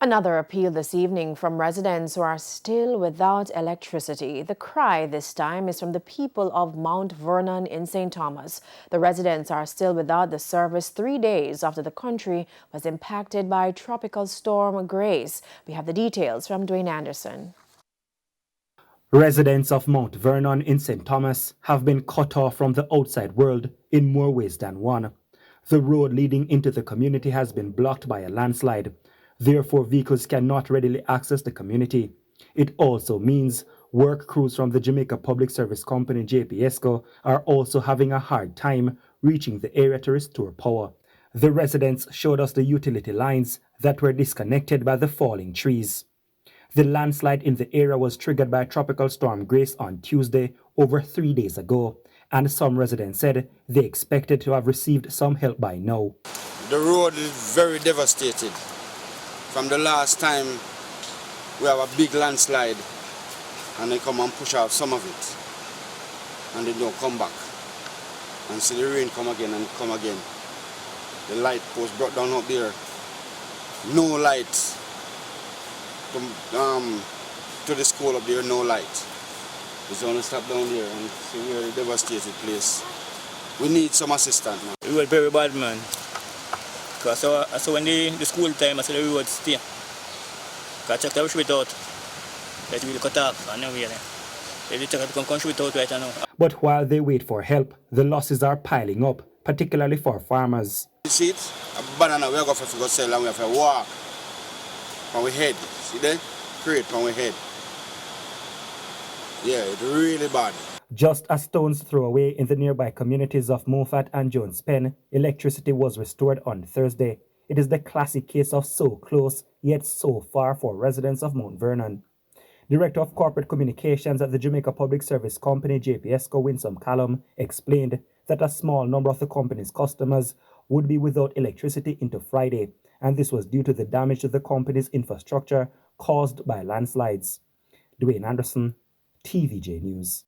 Another appeal this evening from residents who are still without electricity. The cry this time is from the people of Mount Vernon in St. Thomas. The residents are still without the service 3 days after the country was impacted by Tropical Storm Grace. We have the details from Dwayne Anderson. Residents of Mount Vernon in St. Thomas have been cut off from the outside world in more ways than one. The road leading into the community has been blocked by a landslide. Therefore, vehicles cannot readily access the community. It also means work crews from the Jamaica Public Service Company JPSCO are also having a hard time reaching the area to restore power. The residents showed us the utility lines that were disconnected by the falling trees. The landslide in the area was triggered by Tropical Storm Grace on Tuesday, over 3 days ago, and some residents said they expected to have received some help by now. The road is very devastated. From the last time we have a big landslide and they come and push out some of it and they don't come back. And see the rain come again and come again. The light post brought down up there. No light. To the school up there, no light. It's only stop down there and it's a really devastated place. We need some assistance now. It was very bad, man. Because so when the school time, I said the road stay. Because I checked the shoot out. Let me cut off and now they check to come shoot out right now. But while they wait for help, the losses are piling up, particularly for farmers. You see it? A banana we go for sell and we have to walk from our head. See there? Crate from our head. Yeah, it's really bad. Just a stone's throw away in the nearby communities of Moffat and Jones Pen, electricity was restored on Thursday. It is the classic case of so close, yet so far for residents of Mount Vernon. Director of Corporate Communications at the Jamaica Public Service Company, JPSCO, Winsome Callum, explained that a small number of the company's customers would be without electricity into Friday, and this was due to the damage to the company's infrastructure caused by landslides. Dwayne Anderson, TVJ News.